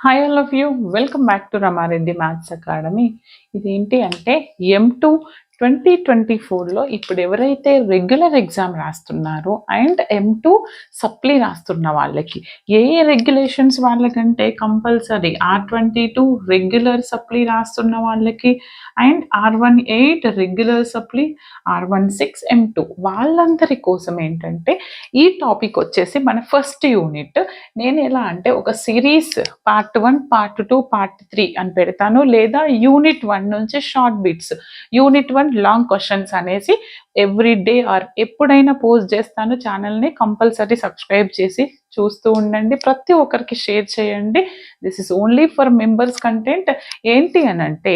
Hi all of you, welcome back to Ramareddy maths academy. ఇదేంటి అంటే M2 2024లో ఇప్పుడు ఎవరైతే రెగ్యులర్ ఎగ్జామ్ రాస్తున్నారో అండ్ M2 సప్లీ రాస్తున్న వాళ్ళకి ఏ రెగ్యులేషన్స్ వాళ్ళకంటే కంపల్సరీ R22 రెగ్యులర్ సప్లీ రాస్తున్న వాళ్ళకి and R18 regular supply, R16 M2 వాళ్ళందరి కోసం ఏంటంటే ఈ టాపిక్ వచ్చేసి మన ఫస్ట్ యూనిట్. నేను ఎలా అంటే ఒక సిరీస్ పార్ట్ 1, పార్ట్ 2, పార్ట్ 3 అని పెడతాను, లేదా యూనిట్ 1 నుంచి short bits, unit 1 long questions అనేసి ఎవ్రీ డే ఆర్ ఎప్పుడైనా పోస్ట్ చేస్తాను. ఛానల్ని కంపల్సరీ సబ్స్క్రైబ్ చేసి చూస్తూ ఉండండి, ప్రతి ఒక్కరికి షేర్ చేయండి. This is only for members content. ఏంటి అని అంటే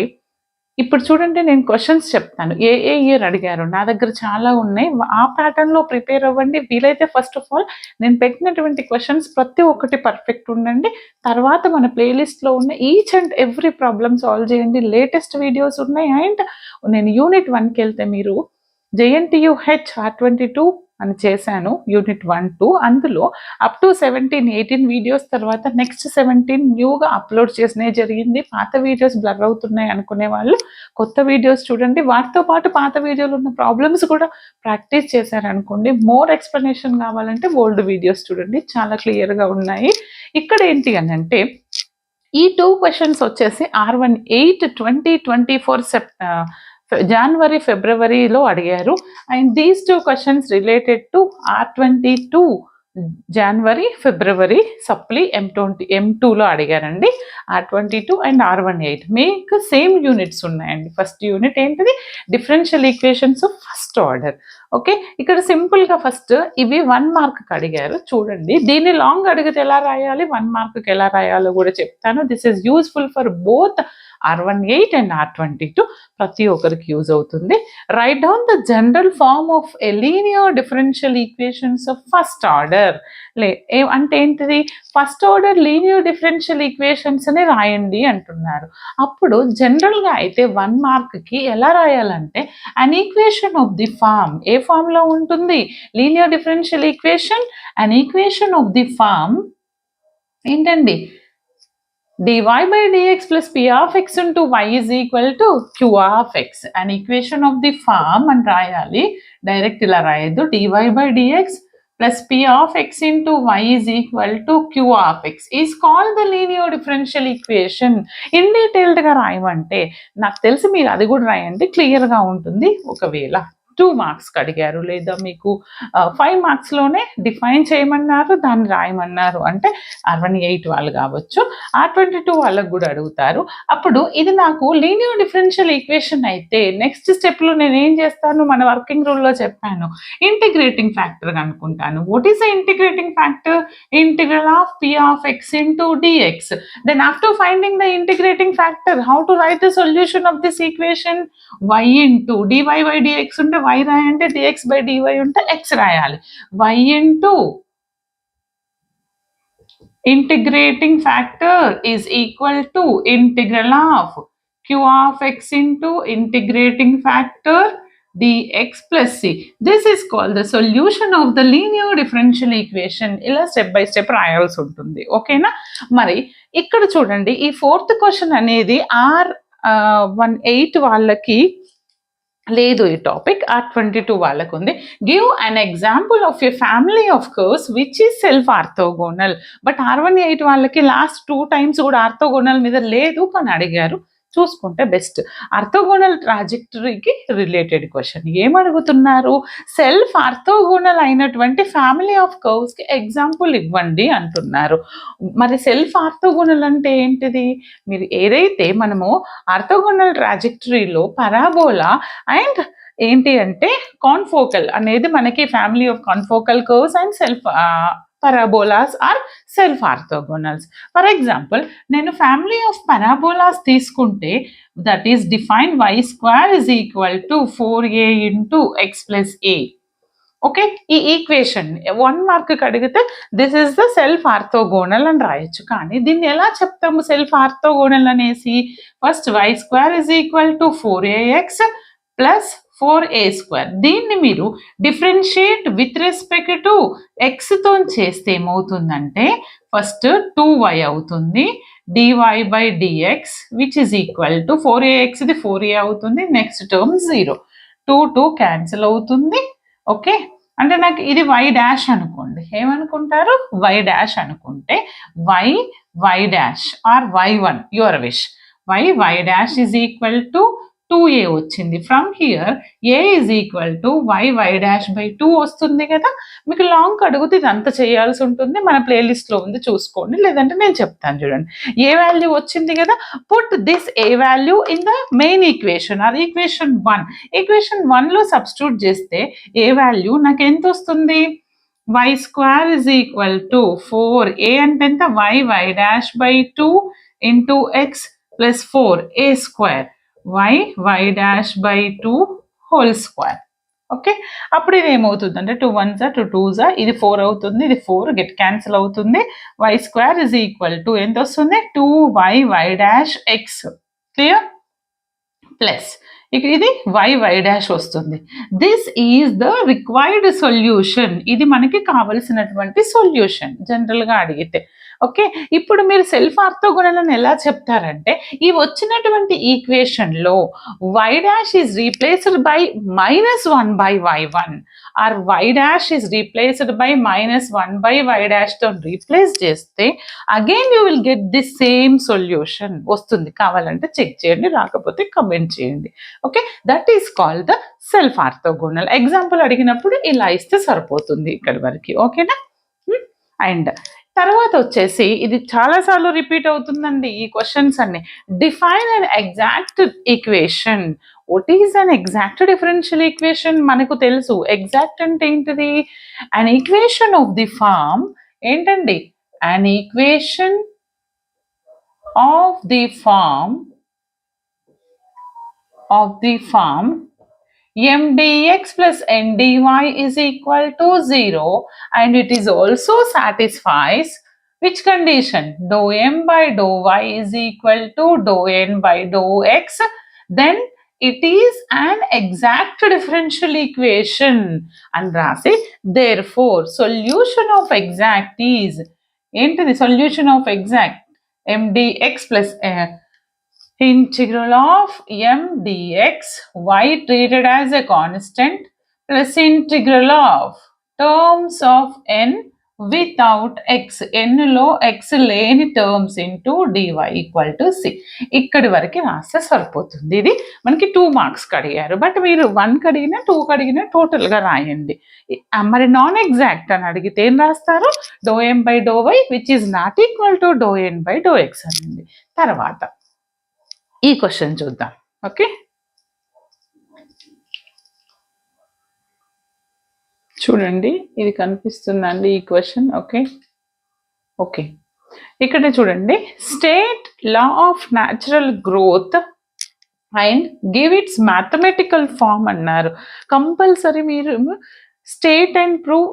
ఇప్పుడు చూడండి, నేను క్వశ్చన్స్ చెప్తాను, ఏ ఇయర్ అడిగారు, నా దగ్గర చాలా ఉన్నాయి, ఆ ప్యాటర్న్లో ప్రిపేర్ అవ్వండి. వీలైతే ఫస్ట్ ఆఫ్ ఆల్ నేను పెట్టినటువంటి క్వశ్చన్స్ ప్రతి ఒక్కటి పర్ఫెక్ట్ ఉండండి. తర్వాత మన ప్లేలిస్ట్లో ఉన్న each and every problem solve చేయండి. లేటెస్ట్ వీడియోస్ ఉన్నాయి. అండ్ నేను యూనిట్ 1కి వెళ్తే మీరు JNTU R22 అని చేశాను, యూనిట్ 1, 2. అందులో అప్ టు 17, 18 వీడియోస్ తర్వాత నెక్స్ట్ 17 న్యూగా అప్లోడ్ చేసినే జరిగింది. పాత వీడియోస్ బ్లర్ అవుతున్నాయి అనుకునే వాళ్ళు కొత్త వీడియోస్ చూడండి. వాటితో పాటు పాత వీడియోలో ఉన్న ప్రాబ్లమ్స్ కూడా ప్రాక్టీస్ చేశారనుకోండి. మోర్ ఎక్స్ప్లెనేషన్ కావాలంటే ఓల్డ్ వీడియోస్ చూడండి, చాలా క్లియర్గా ఉన్నాయి. ఇక్కడ ఏంటి అని అంటే ఈ 2 క్వశ్చన్స్ వచ్చేసి R18 2024 జనవరి ఫిబ్రవరిలో అడిగారు. And these 2 questions related to R22 జనవరి ఫిబ్రవరి సప్లీ M2లో అడిగారండి. R22 అండ్ R18 మీకు సేమ్ యూనిట్స్ ఉన్నాయండి. ఫస్ట్ యూనిట్ ఏంటిది, differential equations first order. Okay, ఇక్కడ సింపుల్గా ఫస్ట్ ఇవి 1 మార్క్కి అడిగారు. చూడండి, దీన్ని లాంగ్ అడిగితే ఎలా రాయాలి, 1 మార్క్కి ఎలా రాయాలో కూడా చెప్తాను. This is useful for both R18 and R22. ప్రతి ఒక్కరికి యూజ్ అవుతుంది. Write down the general form of a linear differential equations of first order. అంటే ఏంటిది, first order linear differential equations అని రాయండి అంటున్నారు. అప్పుడు జనరల్గా అయితే 1 మార్క్కి ఎలా రాయాలంటే an equation of the form, ఏ ఫార్మ్లో ఉంటుంది, linear differential equation, an equation of the form ఏంటండి, dy by dx plus p of x into y is equal to q of x. An equation of the form అని రాయాలి. Direct ఇలా రాయద్దు. dy by dx plus p of x into y is equal to q of x is called the linear differential equation. In డీటెయిల్డ్గా రాయమంటే నాకు తెలిసి మీరు అది కూడా రాయండి, క్లియర్గా ఉంటుంది. ఒకవేళ 2 మార్క్స్కి అడిగారు, లేదా మీకు 5 మార్క్స్లోనే డిఫైన్ చేయమన్నారు, దాన్ని రాయమన్నారు అంటే R18 వాళ్ళు కావచ్చు, R22 వాళ్ళకు కూడా అడుగుతారు. అప్పుడు ఇది నాకు లీనియర్ డిఫరెన్షియల్ ఈక్వేషన్ అయితే నెక్స్ట్ స్టెప్లో నేను ఏం చేస్తాను, మన వర్కింగ్ రూల్లో చెప్పాను, ఇంటిగ్రేటింగ్ ఫ్యాక్టర్ అనుకుంటాను. What is the integrating factor, integral of p of x into dx. Then after finding the integrating factor, how to write the solution of this equation, y into dy by dx ఉంటే y రాయండి, dx by dy ఉంటే x రాయాలి. y into integrating factor is equal to integral of q of x into integrating factor dx plus c. This is called the solution of the linear differential equation. ఇలా step by step రాయాల్సి ఉంటుంది. ఓకేనా, మరి ఇక్కడ చూడండి, ఈ 4th question అనేది R18 వాళ్ళకి లేదు, ఈ టాపిక్ R22 వాళ్ళకు ఉంది. Give an example of a family of cups which is self orthogonal. But R18 వాళ్ళకి లాస్ట్ 2 టైమ్స్ కూడా ఆర్థోగోనల్ మీద లేదు, కానీ అడిగారు, చూసుకుంటే బెస్ట్. ఆర్థోగోనల్ ట్రాజెక్టరీకి రిలేటెడ్ క్వశ్చన్ ఏమడుగుతున్నారు, సెల్ఫ్ ఆర్థోగోనల్ అయినటువంటి ఫ్యామిలీ ఆఫ్ కర్వ్స్కి ఎగ్జాంపుల్ ఇవ్వండి అంటున్నారు. మరి సెల్ఫ్ ఆర్థోగోనల్ అంటే ఏంటిది, మీరు ఏదైతే మనము ఆర్థోగోనల్ ట్రాజెక్టరీలో పరాబోలా అండ్ ఏంటి అంటే కాన్ఫోకల్ అనేది మనకి family of confocal curves and self parabolas are self orthogonals. For example, నేను ఫ్యామిలీ ఆఫ్ parabolas తీసుకుంటే that is defined y square is equal to 4a into x plus a. Okay, ఈ equation 1 మార్క్కి అడిగితే this is the self orthogonal అని రాయొచ్చు. కానీ దీన్ని ఎలా చెప్తాము సెల్ఫ్ ఆర్థోగోనల్ అనేసి, first y square is equal to 4ax plus 4a². దీన్ని మీరు డిఫరెన్షియేట్ విత్ రెస్పెక్ట్ టు ఎక్స్తో చేస్తే ఏమవుతుందంటే ఫస్ట్ 2y అవుతుంది, dy by dx which is equal to 4ax, ఇది 4a అవుతుంది, నెక్స్ట్ టర్మ్ 0, 2 క్యాన్సిల్ అవుతుంది. ఓకే, అంటే నాకు ఇది y డాష్ అనుకోండి, ఏమనుకుంటారు y డాష్ అనుకుంటే y dash or y1 your wish, y dash is equal to 2a వచ్చింది. From here a is equal to y dash by 2 వస్తుంది కదా. మీకు లాంగ్ అడిగితే ఇదంతా చేయాల్సి ఉంటుంది, మన ప్లేలిస్ట్లో ఉంది చూసుకోండి, లేదంటే నేను చెప్తాను చూడండి. ఏ వాల్యూ వచ్చింది కదా, put this A value in the main equation, అది ఈక్వేషన్ 1. ఈక్వేషన్ 1లో సబ్స్టిట్యూట్ చేస్తే ఏ వాల్యూ నాకు ఎంత వస్తుంది, y² is equal to 4a అంటే ఎంత, y dash by 2 into x plus 4a², y dash by 2 whole square. Okay, అప్పుడు ఇది ఏమవుతుంది అంటే 2 1s 2 2s, ఇది 4 అవుతుంది, ఇది 4 గెట్ క్యాన్సిల్ అవుతుంది. y² is equal to ఎంత వస్తుంది, 2y dash x, clear, plus ఇది y డాష్ వస్తుంది. This is the required solution, ఇది మనకి కావలసినటువంటి సొల్యూషన్ జనరల్గా అడిగితే. ఓకే, ఇప్పుడు మీరు సెల్ఫ్ ఆర్థోగోనల్ని ఎలా చెప్తారంటే ఈ వచ్చినటువంటి ఈక్వేషన్లో y dash is replaced by -1 by y1 or y dash is replaced by -1 by y డాష్తో రీప్లేస్ చేస్తే again you will get the same solution వస్తుంది. కావాలంటే చెక్ చేయండి, రాకపోతే కమెంట్ చేయండి. Okay, that is called the self orthogonal. Example అడిగినప్పుడు ఇలా ఇస్తే సరిపోతుంది ఇక్కడి వరకు. ఓకేనా, అండ్ తర్వాత వచ్చేసి ఇది చాలాసార్లు రిపీట్ అవుతుందండి ఈ క్వశ్చన్స్ అన్ని. Define an exact equation. What is an exact differential equation మనకు తెలుసు. ఎగ్జాక్ట్ అంటే ఏంటిది, an equation of the form ఏంటండి, an equation of the form m dx plus n dy is equal to 0 and it is also satisfies which condition, dou m by dou y is equal to dou n by dou x, then it is an exact differential equation and rasi. Therefore solution of exact is ఏంటిది, solution of exact m dx plus integral of m dx y treated as a constant plus integral of terms of n without x, n లో x లేని terms into dy equal to c. ఇక్కడి వరకు రాస్తే సరిపోతుంది. ఇది మనకి 2 marks అడిగారు, but మీరు 1 అడిగినా 2 అడిగినా టోటల్గా రాయండి. మరి నాన్ ఎగ్జాక్ట్ అని అడిగితే ఏం రాస్తారు, do m by do y which is not equal to do n by do x అనండి. తర్వాత ఈ క్వశ్చన్ చూద్దాం. ఓకే, చూడండి ఇది కనిపిస్తుందండి ఈ క్వశ్చన్. ఓకే, ఇక్కడ చూడండి, state law of natural growth and give its mathematical form అన్నారు. కంపల్సరీ మీరు state and prove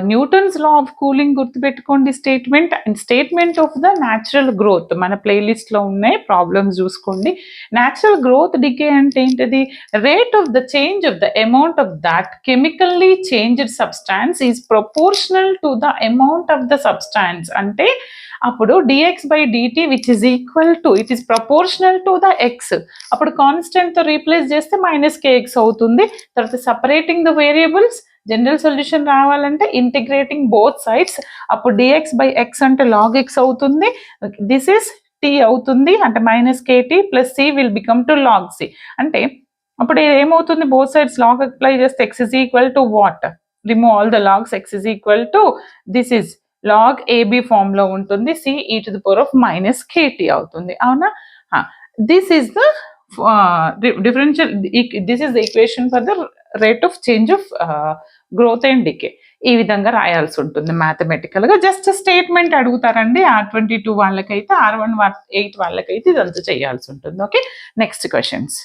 Newton's law of cooling గుర్తుపెట్టుకోండి, statement and statement of the natural growth మన ప్లేలిస్ట్లో ఉన్నాయి, ప్రాబ్లమ్స్ చూసుకోండి. న్యాచురల్ గ్రోత్ డికే అంటే ఏంటిది, rate of the change of the amount of that chemically changed substance is proportional to the amount of the substance. అంటే అప్పుడు dx by dt which is equal to, it is proportional to the x. అప్పుడు కాన్స్టెంట్తో replace చేస్తే -kx అవుతుంది. తర్వాత separating the variables, general solution రావాలంటే integrating both sides, అప్పుడు dx by x అంటే log x అవుతుంది, దిస్ ఇస్ t అవుతుంది, అంటే -kt plus c will become to log c. అంటే అప్పుడు ఏమవుతుంది, బోత్ సైడ్స్ log అప్లై చేస్తే x is equal to what, remove all the logs, x is equal to this is log ab form లో ఉంటుంది, c e to the power of -kt అవుతుంది. అవునా, this is the differential, this is the equation for the rate of change of growth and decay. ఈ విధంగా రాయాల్సి ఉంటుంది mathematical గా. Just statement అడుగుతారండి, R22 వాళ్ళకైతే, R18 వాళ్ళకైతే ఇదంతా చేయాల్సి ఉంటుంది. Okay, next questions.